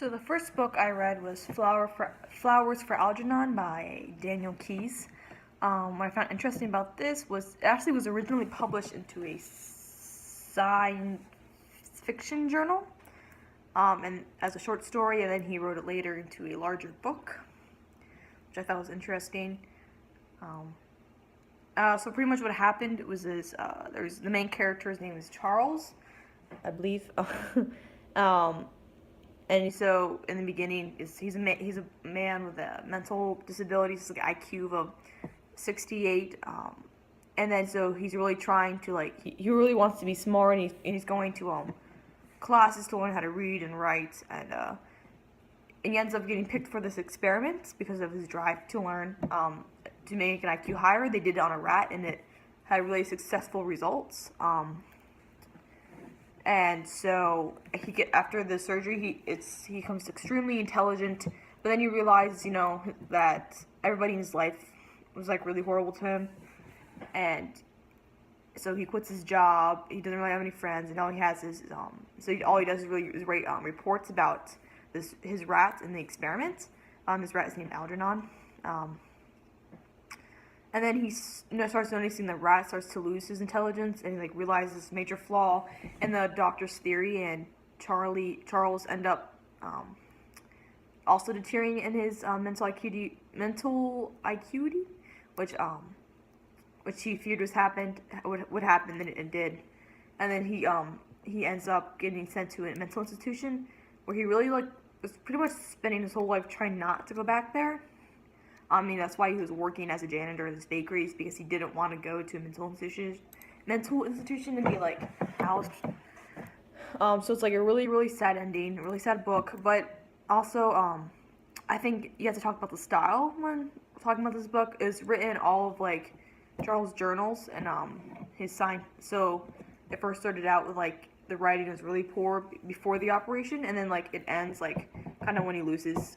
So the first book I read was Flowers for Algernon by Daniel Keyes. What I found interesting about this was it actually was originally published into a science fiction journal, and as a short story, and then he wrote it later into a larger book, which I thought was interesting. So pretty much what happened was there's the main character's name is Charles, I believe. And so in the beginning, he's a man with a mental disability, he's like IQ of 68, and then so he's really trying to he really wants to be smart, and he's going to classes to learn how to read and write, and he ends up getting picked for this experiment because of his drive to learn, to make an IQ higher. They did it on a rat, and it had really successful results. And so after the surgery, he becomes extremely intelligent. But then you realize, that everybody in his life was really horrible to him, and so he quits his job. He doesn't really have any friends, and all he has is all he does is write reports about his rat in the experiment. His rat is named Algernon. And then he starts noticing the rat starts to lose his intelligence, and he realizes this major flaw in the doctor's theory, and Charles end up also deteriorating in his mental acuity, which he feared would happen, and it did. And then he ends up getting sent to a mental institution where he really was pretty much spending his whole life trying not to go back there. That's why he was working as a janitor in this bakery, because he didn't want to go to a mental institution and be housed. So it's a really, really sad ending, a really sad book. But also, I think you have to talk about the style when talking about this book. It was written all of Charles' journals and his sign. So it first started out with the writing was really poor before the operation, and then it ends kind of when he loses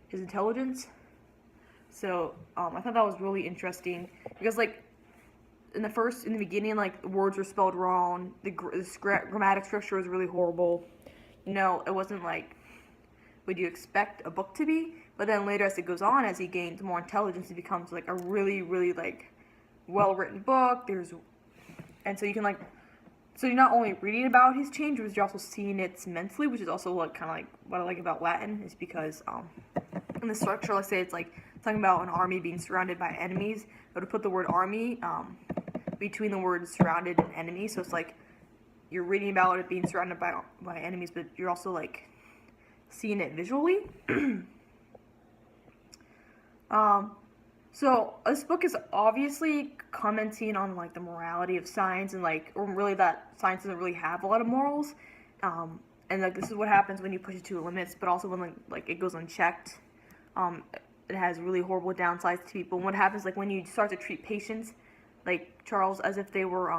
his intelligence. So I thought that was really interesting because in the beginning the words were spelled wrong, the grammatic structure was really horrible. It wasn't would you expect a book to be. But then later, as it goes on, as he gains more intelligence, it becomes a really, really well written book. And so you can so you're not only reading about his change, but you're also seeing it mentally, which is also what I like about Latin, is because in the structure, let's say it's talking about an army being surrounded by enemies, but to put the word army between the words surrounded and enemy, so it's you're reading about it being surrounded by enemies, but you're also seeing it visually. So this book is obviously commenting on the morality of science, and or really that science doesn't really have a lot of morals, and this is what happens when you push it to limits, but also when it goes unchecked. It has really horrible downsides to people. And what happens when you start to treat patients Charles as if they were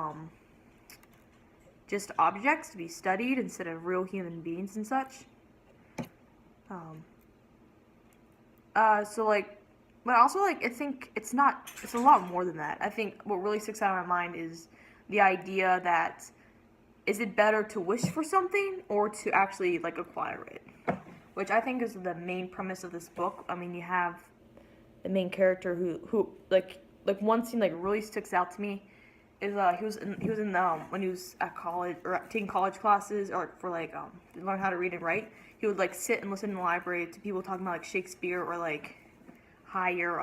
just objects to be studied instead of real human beings and such. But also I think it's a lot more than that. I think what really sticks out in my mind is the idea that is it better to wish for something or to actually acquire it, which I think is the main premise of this book. You have the main character who one scene really sticks out to me is he was in when he was at college or taking college classes or for to learn how to read and write. He would sit and listen in the library to people talking about Shakespeare or higher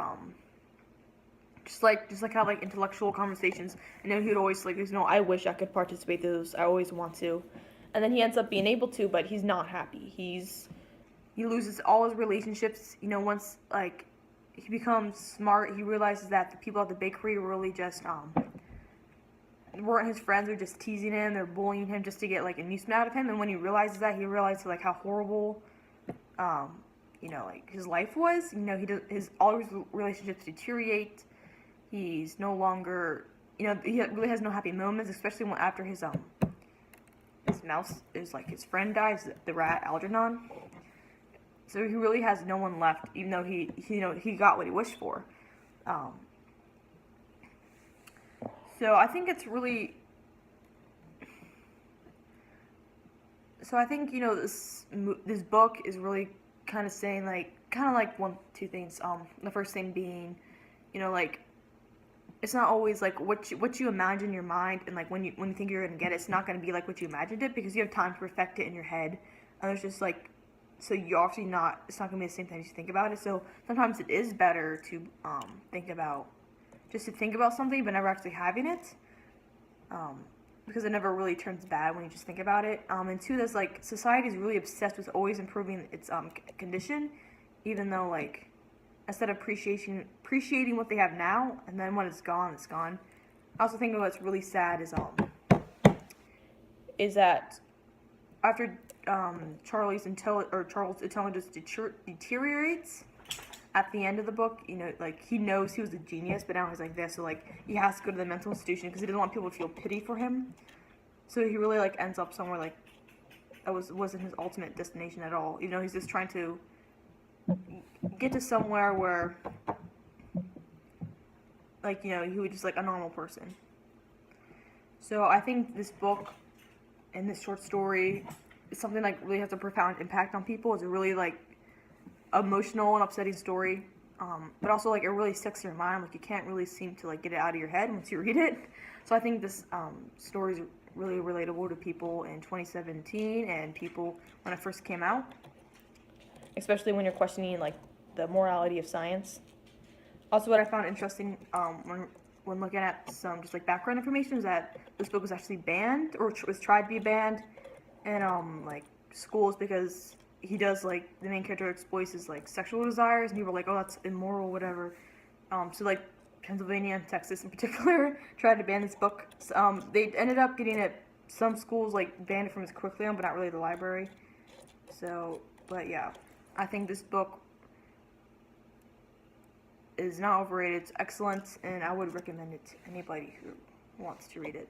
just have intellectual conversations, and then he would always I wish I could participate in those, I always want to. And then he ends up being able to, but he's not happy. He loses all his relationships. Once he becomes smart, he realizes that the people at the bakery were really just weren't his friends. They're just teasing him. They're bullying him just to get an amusement out of him. And when he realizes that, he realizes how horrible his life was. All his relationships deteriorate. He's no longer he really has no happy moments, especially after his mouse is his friend dies, the rat Algernon. So he really has no one left, even though he got what he wished for. So I think it's really So I think this book is really kind of saying like one two things. The first thing being, like it's not always like what you imagine in your mind, and like when you think you're gonna get it, it's not gonna be like what you imagined it, because you have time to perfect it in your head. And there's just like, so you obviously not it's not gonna be the same thing as you think about it. So sometimes it is better to think about just to think about something but never actually having it. Um, because it never really turns bad when you just think about it. And two, there's like society is really obsessed with always improving its condition, even though like instead of appreciating what they have now, and then when it's gone, it's gone. I also think what's really sad is that after Charles' intelligence deteriorates at the end of the book, like he knows he was a genius, but now he's like this, so like he has to go to the mental institution because he doesn't want people to feel pity for him. So he really like ends up somewhere like that wasn't his ultimate destination at all. He's just trying to get to somewhere where like he was just like a normal person. So I think this book and this short story is something like really has a profound impact on people. It's a really like emotional and upsetting story, but also like it really sticks to your mind. Like you can't really seem to like get it out of your head once you read it. So I think this story is really relatable to people in 2017 and people when it first came out, especially when you're questioning like the morality of science. Also, what I found interesting when looking at some just like background information is that this book was actually banned or was tried to be banned in like schools because he does like the main character exploits his like sexual desires, and people were like, oh, that's immoral, whatever. So like Pennsylvania and Texas in particular tried to ban this book. So, they ended up getting it. Some schools like banned it from its curriculum, but not really the library. So, but yeah, I think this book is not overrated. It's excellent, and I would recommend it to anybody who wants to read it.